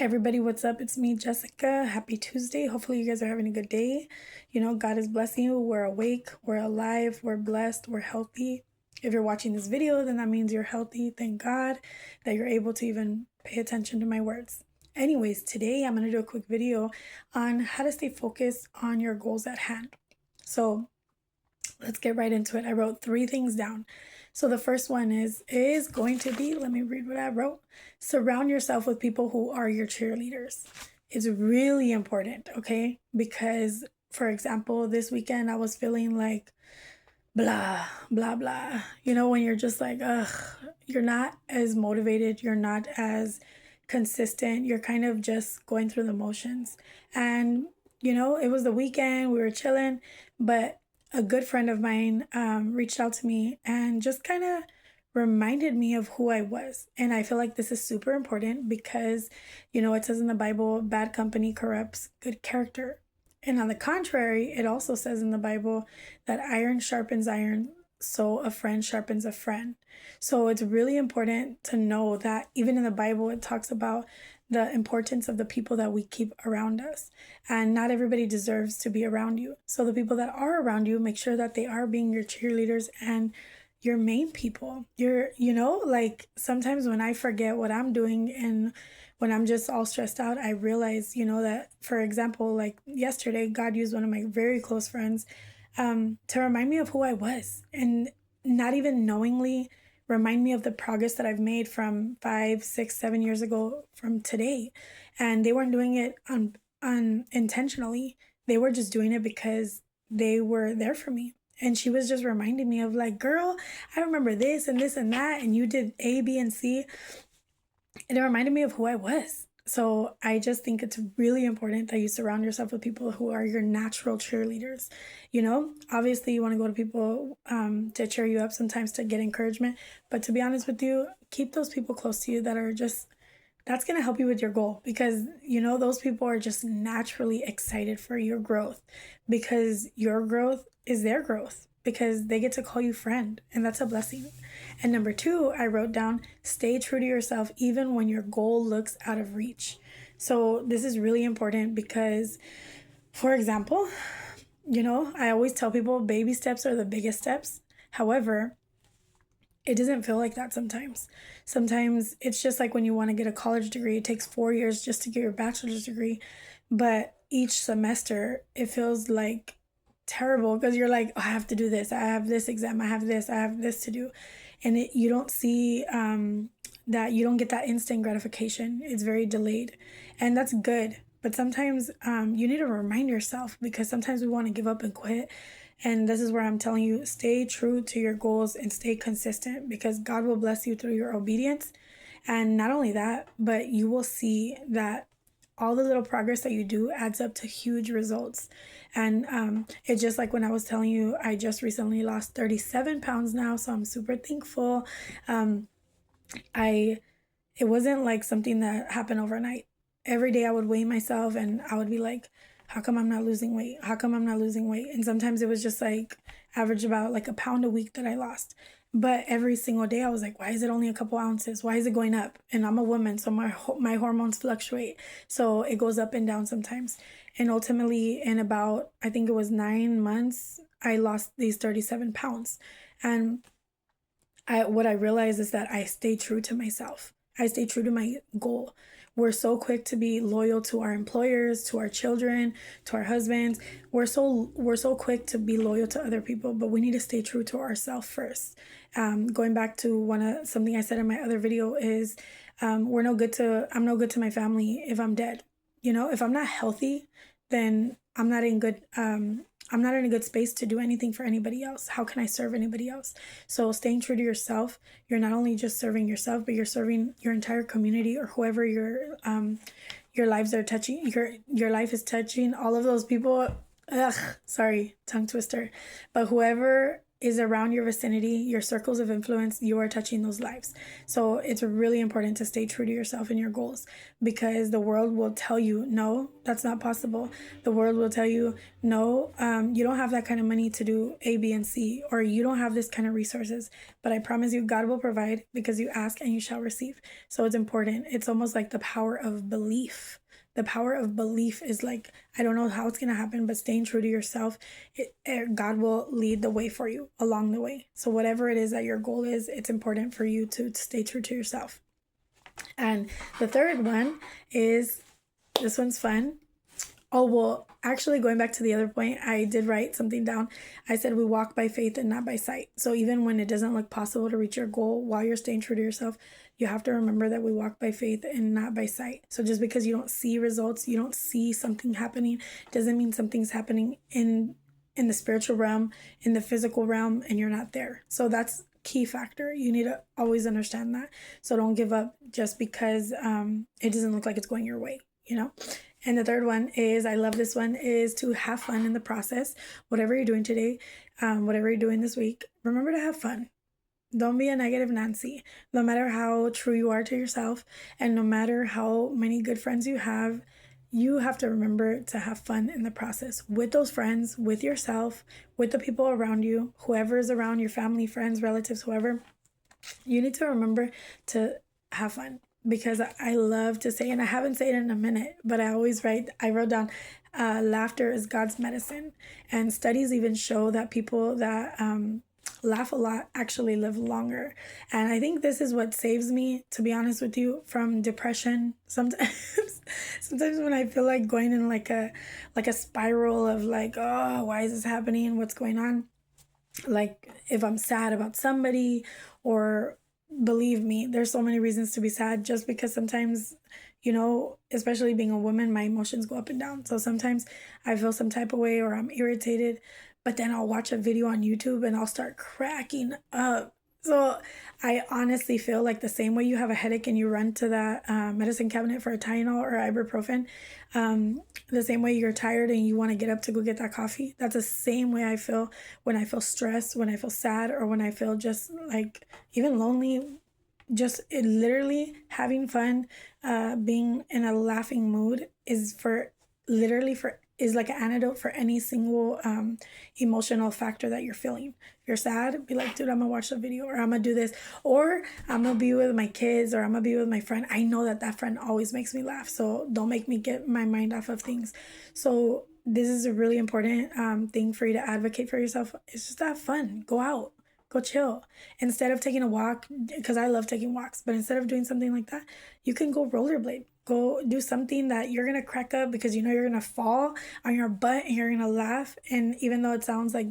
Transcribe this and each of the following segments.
Hey everybody, what's up? It's me, Jessica. Happy Tuesday. Hopefully, you guys are having a good day. God is blessing you. We're awake, we're alive, we're blessed, we're healthy. If you're watching this video, then that means you're healthy. Thank God that you're able to even pay attention to my words. Anyways, today I'm going to do a quick video on how to stay focused on your goals at hand. So, let's get right into it. I wrote 3 things down. So the first one is going to be, let me read what I wrote. Surround yourself with people who are your cheerleaders. It's really important, okay? Because, for example, this weekend I was feeling like blah, blah, blah. When you're just like, ugh, you're not as motivated, you're not as consistent, you're kind of just going through the motions. And, it was the weekend, we were chilling, but a good friend of mine reached out to me and just kind of reminded me of who I was. And I feel like this is super important because, it says in the Bible, bad company corrupts good character. And on the contrary, it also says in the Bible that iron sharpens iron, so a friend sharpens a friend. So it's really important to know that even in the Bible, it talks about the importance of the people that we keep around us. And not everybody deserves to be around you. So the people that are around you, make sure that they are being your cheerleaders and your main people. Like sometimes when I forget what I'm doing and when I'm just all stressed out, I realize, that, for example, like yesterday, God used one of my very close friends to remind me of who I was and not even knowingly remind me of the progress that I've made from 5, 6, 7 years ago from today. And they weren't doing it unintentionally. They were just doing it because they were there for me. And she was just reminding me of like, girl, I remember this and this and that, and you did A, B, and C. And it reminded me of who I was. So I just think it's really important that you surround yourself with people who are your natural cheerleaders. Obviously you want to go to people to cheer you up sometimes to get encouragement. But to be honest with you, keep those people close to you that are just, that's going to help you with your goal because, those people are just naturally excited for your growth because your growth is their growth because they get to call you friend, and that's a blessing. And number 2, I wrote down, stay true to yourself even when your goal looks out of reach. So this is really important because, for example, I always tell people baby steps are the biggest steps. However, it doesn't feel like that sometimes. Sometimes it's just like when you want to get a college degree, it takes 4 years just to get your bachelor's degree. But each semester, it feels like terrible because you're like, oh, I have to do this. I have this exam. I have this to do. And you don't see that you don't get that instant gratification. It's very delayed. And that's good. But sometimes you need to remind yourself because sometimes we want to give up and quit. And this is where I'm telling you, stay true to your goals and stay consistent because God will bless you through your obedience. And not only that, but you will see that all the little progress that you do adds up to huge results. And it's just like when I was telling you, I just recently lost 37 pounds now. So I'm super thankful. Um, it wasn't like something that happened overnight. Every day I would weigh myself and I would be like, how come I'm not losing weight? How come I'm not losing weight? And sometimes it was just like average about like a pound a week that I lost. But every single day I was like, why is it only a couple ounces? Why is it going up? And I'm a woman, so my hormones fluctuate. So it goes up and down sometimes. And ultimately in about, I think it was 9 months, I lost these 37 pounds. And what I realized is that I stay true to myself. I stay true to my goal. We're so quick to be loyal to our employers, to our children, to our husbands. We're so quick to be loyal to other people, but we need to stay true to ourselves first. Going back to something I said in my other video is, I'm no good to my family if I'm dead. If I'm not healthy, then I'm not in a good space to do anything for anybody else. How can I serve anybody else? So staying true to yourself, you're not only just serving yourself, but you're serving your entire community or whoever your lives are touching. Your life is touching all of those people. Ugh, sorry, tongue twister. But whoever is around your vicinity, your circles of influence, you are touching those lives. So it's really important to stay true to yourself and your goals, because the world will tell you, no, that's not possible. The world will tell you, no, you don't have that kind of money to do A, B, and C, or you don't have this kind of resources. But I promise you, God will provide, because you ask and you shall receive. So it's important. It's almost like the power of belief. The power of belief is like, I don't know how it's going to happen, but staying true to yourself, God will lead the way for you along the way. So whatever it is that your goal is, it's important for you to stay true to yourself. And the third one is, this one's fun. Oh, well, actually, going back to the other point, I did write something down. I said we walk by faith and not by sight. So even when it doesn't look possible to reach your goal while you're staying true to yourself, you have to remember that we walk by faith and not by sight. So just because you don't see results, you don't see something happening, doesn't mean something's happening in the spiritual realm, in the physical realm, and you're not there. So that's key factor. You need to always understand that. So don't give up just because it doesn't look like it's going your way, you know? And the third one is, I love this one, is to have fun in the process. Whatever you're doing today, whatever you're doing this week, remember to have fun. Don't be a negative Nancy. No matter how true you are to yourself, and no matter how many good friends you have to remember to have fun in the process with those friends, with yourself, with the people around you, whoever is around, your family, friends, relatives, whoever. You need to remember to have fun, because I love to say, and I haven't said it in a minute, but I wrote down, laughter is God's medicine. And studies even show that people that laugh a lot actually live longer. And I think this is what saves me, to be honest with you, from depression. Sometimes when I feel like going in like a spiral of like, oh, why is this happening? What's going on? Like if I'm sad about somebody, or believe me, there's so many reasons to be sad, just because sometimes, you know, especially being a woman, my emotions go up and down. So sometimes I feel some type of way, or I'm irritated, but then I'll watch a video on YouTube and I'll start cracking up. So I honestly feel like the same way you have a headache and you run to that medicine cabinet for a Tylenol or ibuprofen, the same way you're tired and you want to get up to go get that coffee, that's the same way I feel when I feel stressed, when I feel sad, or when I feel just like even lonely. Just literally having fun, being in a laughing mood is is like an antidote for any single emotional factor that you're feeling. If you're sad, be like, dude, I'm gonna watch the video, or I'm gonna do this, or I'm gonna be with my kids, or I'm gonna be with my friend. I know that friend always makes me laugh, so don't make me get my mind off of things. So this is a really important thing for you to advocate for yourself. It's just have fun. Go out. Go chill. Instead of taking a walk, because I love taking walks, but instead of doing something like that, you can go rollerblade. Go do something that you're going to crack up, because you know you're going to fall on your butt and you're going to laugh. And even though it sounds like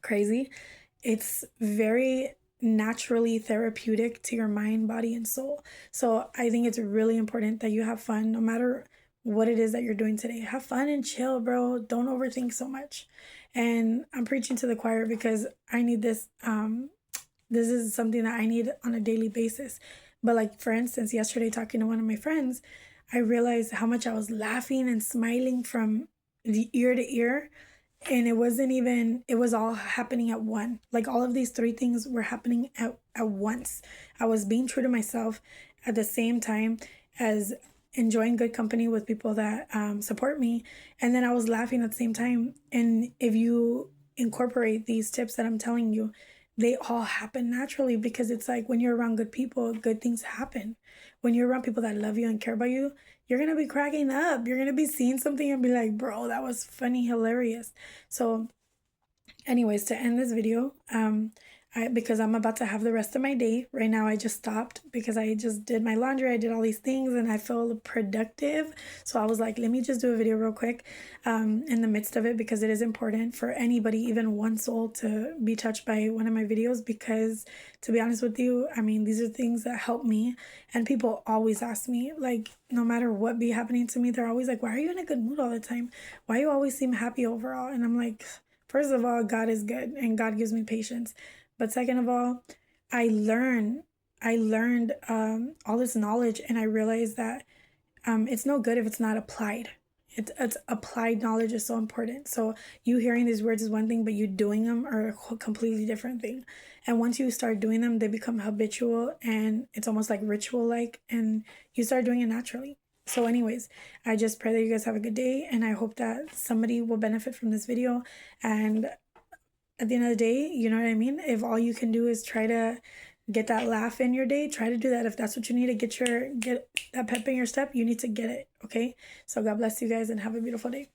crazy, it's very naturally therapeutic to your mind, body, and soul. So I think it's really important that you have fun no matter what it is that you're doing today. Have fun and chill, bro. Don't overthink so much. And I'm preaching to the choir, because I need this. This is something that I need on a daily basis. But like, for instance, yesterday talking to one of my friends, I realized how much I was laughing and smiling from the ear to ear. And it was all happening at one. Like all of these three things were happening at once. I was being true to myself at the same time as enjoying good company with people that support me. And then I was laughing at the same time. And if you incorporate these tips that I'm telling you, they all happen naturally, because it's like when you're around good people, good things happen. When you're around people that love you and care about you, you're going to be cracking up. You're going to be seeing something and be like, bro, that was funny, hilarious. So anyways, to end this video, because I'm about to have the rest of my day. Right now, I just stopped because I just did my laundry. I did all these things and I feel productive. So I was like, let me just do a video real quick in the midst of it, because it is important for anybody, even one soul, to be touched by one of my videos. Because to be honest with you, I mean, these are things that help me. And people always ask me, like, no matter what be happening to me, they're always like, why are you in a good mood all the time? Why you always seem happy overall? And I'm like, first of all, God is good and God gives me patience. But second of all, I learned all this knowledge, and I realized that it's no good if it's not applied. It's applied knowledge is so important. So you hearing these words is one thing, but you doing them are a completely different thing. And once you start doing them, they become habitual, and it's almost like ritual like, and you start doing it naturally. So anyways, I just pray that you guys have a good day, and I hope that somebody will benefit from this video. And at the end of the day, you know what I mean? If all you can do is try to get that laugh in your day, try to do that. If that's what you need to get that pep in your step, you need to get it, okay? So God bless you guys and have a beautiful day.